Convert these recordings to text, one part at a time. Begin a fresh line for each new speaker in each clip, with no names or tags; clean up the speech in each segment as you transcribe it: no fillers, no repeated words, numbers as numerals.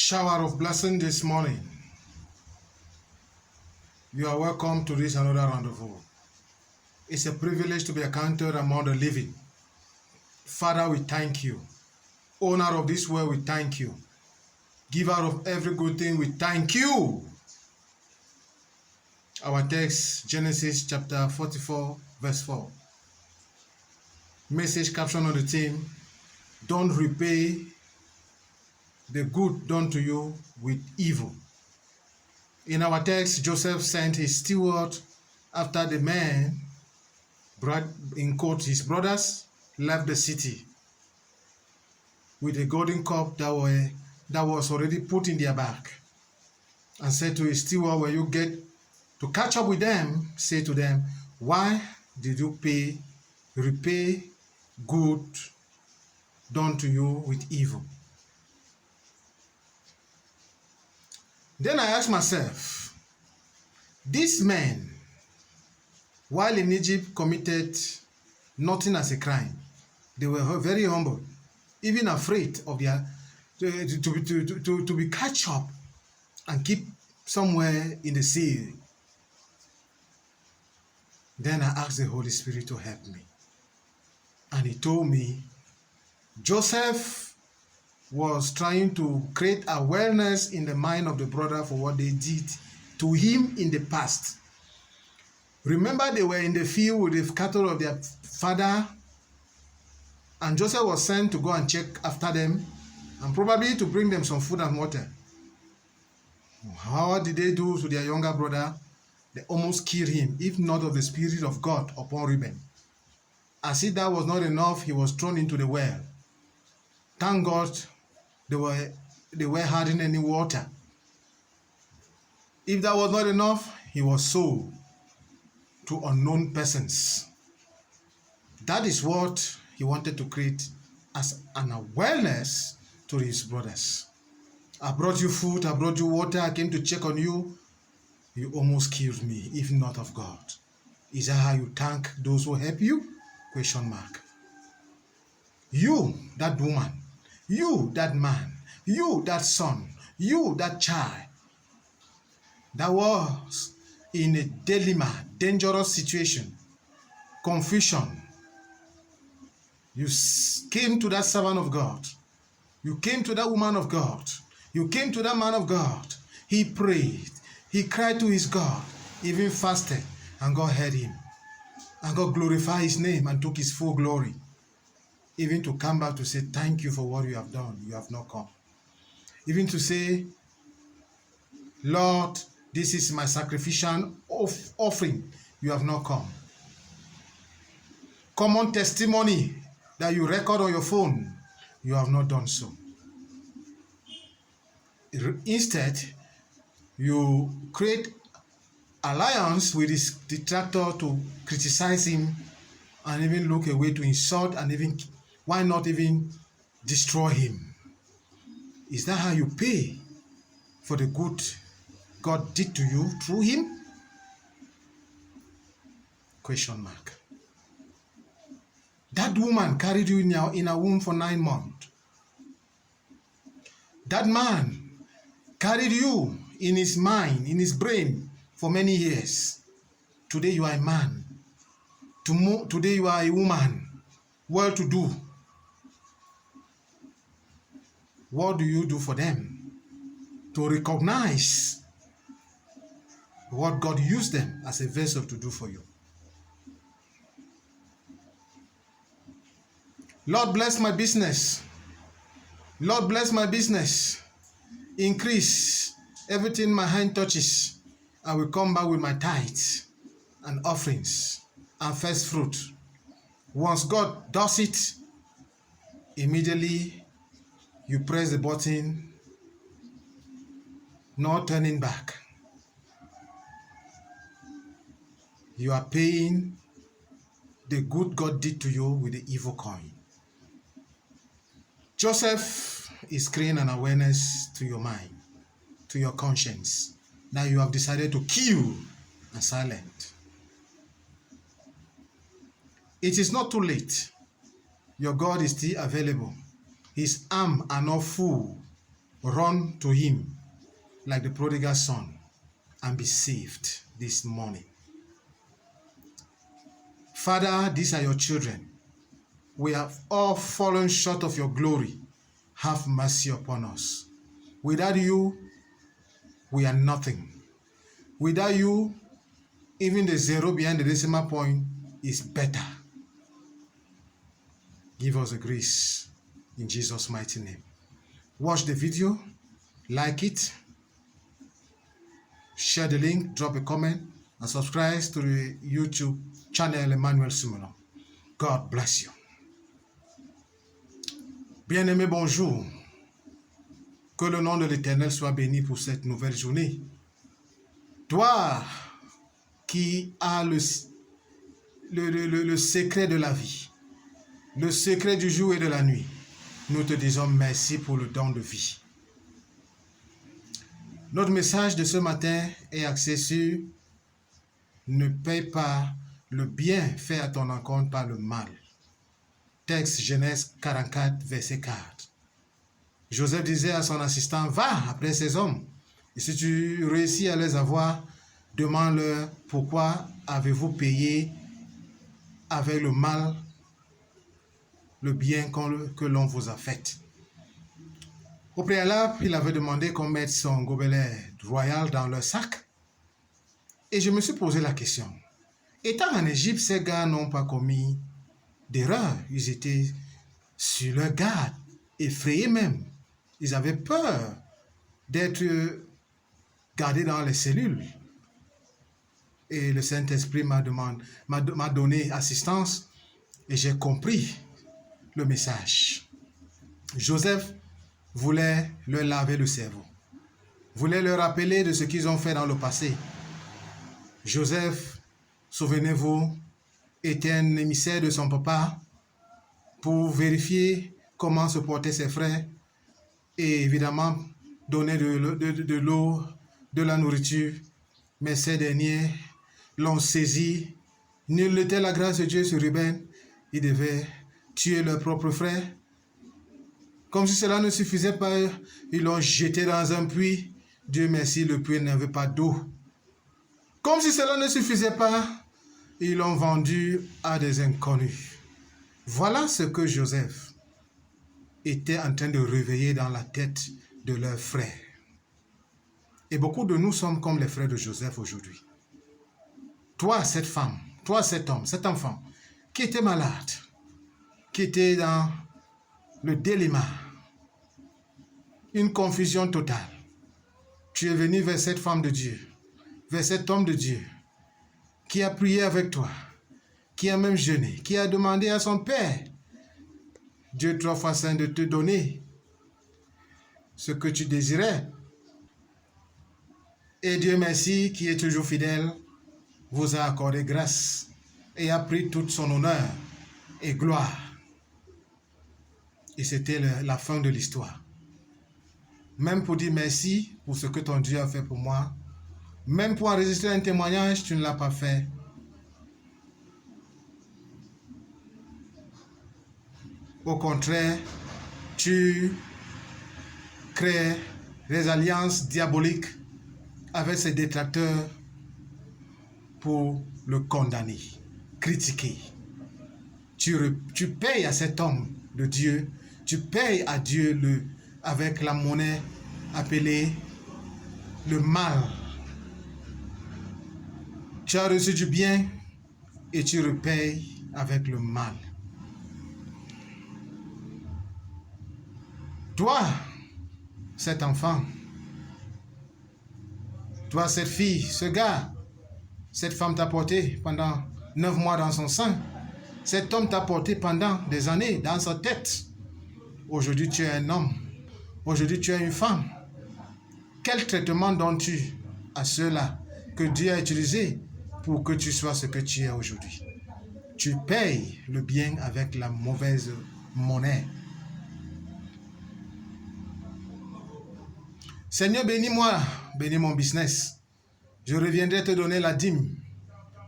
Shower of blessing this morning. You are welcome to this another rendezvous. It's a privilege to be accounted among the living. Father, we thank you. Owner of this world, we thank you. Giver of every good thing, we thank you. Our text, Genesis chapter 44, verse 4. Message caption on the theme, don't repay the good done to you with evil. In our text, Joseph sent his steward after the man, in quote, his brothers, left the city with a golden cup that was already put in their bag, and said to his steward, when you get to catch up with them, say to them, why did you repay good done to you with evil? Then I asked myself, these men, while in Egypt, committed nothing as a crime. They were very humble, even afraid of their to be catch up and keep somewhere in the sea. Then I asked the Holy Spirit to help me, and he told me Joseph was trying to create awareness in the mind of the brother for what they did to him in the past. Remember, they were in the field with the cattle of their father, and Joseph was sent to go and check after them and probably to bring them some food and water. How did they do to their younger brother? They almost killed him, if not of the Spirit of God upon Reuben. As if that was not enough, he was thrown into the well. Thank God they were harding any water. If that was not enough, he was sold to unknown persons. That is what he wanted to create as an awareness to his brothers. I brought you food, I brought you water, I came to check on you. You almost killed me, if not of God. Is that how you thank those who help you? Question mark. You, that woman, you, that man, you, that son, you, that child, that was in a dilemma, dangerous situation, confusion. You came to that servant of God. You came to that woman of God. You came to that man of God. He prayed. He cried to his God, even fasted, and God heard him. And God glorified his name and took his full glory. Even to come back to say, thank you for what you have done. You have not come. Even to say, Lord, this is my sacrificial offering. You have not come. Common testimony that you record on your phone. You have not done so. Instead, you create alliance with his detractor to criticize him and even look away to insult and even, why not even destroy him? Is that how you pay for the good God did to you through him? Question mark. That woman carried you in her womb for 9 months. That man carried you in his mind, in his brain for many years. Today you are a man. Today you are a woman, well-to-do. What do you do for them? To recognize what God used them as a vessel to do for you. Lord, bless my business. Lord, bless my business. Increase everything my hand touches. I will come back with my tithes and offerings and first fruit. Once God does it, immediately you press the button, no turning back. You are paying the good God did to you with the evil coin. Joseph is creating an awareness to your mind, to your conscience. Now you have decided to kill and silent. It is not too late. Your God is still available. His arms are not full run to him like the prodigal son and be saved this morning. Father, these are your children. We have all fallen short of your glory. Have mercy upon us. Without you, we are nothing. Without you, even the zero behind the decimal point is better. Give us the grace in Jesus' mighty name. Watch the video, like it, share the link, drop a comment, and subscribe to the YouTube channel Emmanuel Sumolon. God bless you. Bien-aimé, bonjour. Que le nom de l'Éternel soit béni pour cette nouvelle journée. Toi qui as le secret de la vie, le secret du jour et de la nuit, nous te disons merci pour le don de vie. Notre message de ce matin est axé sur « Ne paye pas le bien fait à ton encontre par le mal ». Texte Genèse 44, verset 4. Joseph disait à son assistant, va après ces hommes. Et si tu réussis à les avoir, demande-leur pourquoi avez-vous payé avec le mal le bien que l'on vous a fait. Au préalable, il avait demandé qu'on mette son gobelet royal dans leur sac. Et je me suis posé la question. Étant en Égypte, ces gars n'ont pas commis d'erreur. Ils étaient sur leur garde, effrayés même. Ils avaient peur d'être gardés dans les cellules. Et le Saint-Esprit m'a donné assistance et j'ai compris le message. Joseph voulait leur laver le cerveau, voulait leur rappeler de ce qu'ils ont fait dans le passé. Joseph, souvenez-vous, était un émissaire de son papa pour vérifier comment se portaient ses frères et évidemment donner de l'eau, de la nourriture. Mais ces derniers l'ont saisi. Nul n'était la grâce de Dieu sur Ruben. Ils devaient tuer leur propre frère. Comme si cela ne suffisait pas, ils l'ont jeté dans un puits. Dieu merci, le puits n'avait pas d'eau. Comme si cela ne suffisait pas, ils l'ont vendu à des inconnus. Voilà ce que Joseph était en train de réveiller dans la tête de leurs frères. Et beaucoup de nous sommes comme les frères de Joseph aujourd'hui. Toi, cette femme, toi, cet homme, cet enfant, qui était malade, qui était dans le délimat, une confusion totale. Tu es venu vers cette femme de Dieu, vers cet homme de Dieu, qui a prié avec toi, qui a même jeûné, qui a demandé à son Père, Dieu 3 fois saint, de te donner ce que tu désirais. Et Dieu merci, qui est toujours fidèle, vous a accordé grâce et a pris toute son honneur et gloire. Et c'était la fin de l'histoire. Même pour dire merci pour ce que ton Dieu a fait pour moi, même pour enregistrer un témoignage, tu ne l'as pas fait. Au contraire, tu crées des alliances diaboliques avec ses détracteurs pour le condamner, critiquer. Tu payes à cet homme de Dieu, tu payes à Dieu avec la monnaie appelée le mal. Tu as reçu du bien et tu repayes avec le mal. Toi, cet enfant, toi, cette fille, ce gars, cette femme t'a porté pendant 9 mois dans son sein. Cet homme t'a porté pendant des années dans sa tête. Aujourd'hui, tu es un homme. Aujourd'hui, tu es une femme. Quel traitement donnes-tu à ceux-là que Dieu a utilisés pour que tu sois ce que tu es aujourd'hui? Tu payes le bien avec la mauvaise monnaie. Seigneur, bénis-moi, bénis mon business. Je reviendrai te donner la dîme,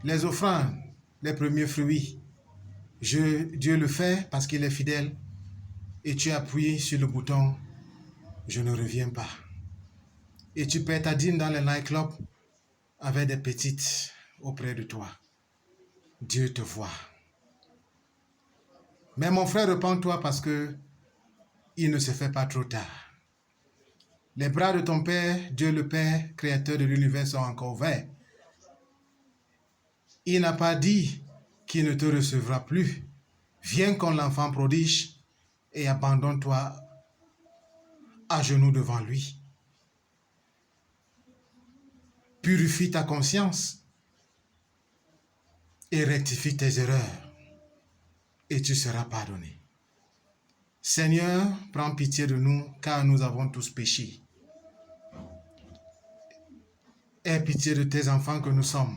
les offrandes, les premiers fruits. Dieu le fait parce qu'il est fidèle et tu appuies sur le bouton je ne reviens pas. Et tu perds ta dîme dans les nightclubs avec des petites auprès de toi. Dieu te voit. Mais mon frère, repens-toi parce que il ne se fait pas trop tard. Les bras de ton Père, Dieu le Père, créateur de l'univers, sont encore ouverts. Il n'a pas dit qu'il ne te recevra plus. Viens comme l'enfant prodige et abandonne-toi à genoux devant lui. Purifie ta conscience et rectifie tes erreurs et tu seras pardonné. Seigneur, prends pitié de nous car nous avons tous péché. Aie pitié de tes enfants que nous sommes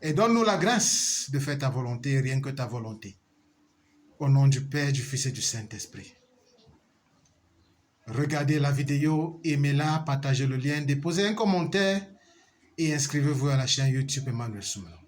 et donne-nous la grâce de faire ta volonté, rien que ta volonté. Au nom du Père, du Fils et du Saint-Esprit. Regardez la vidéo, aimez-la, partagez le lien, déposez un commentaire et inscrivez-vous à la chaîne YouTube Emmanuel Soumelo.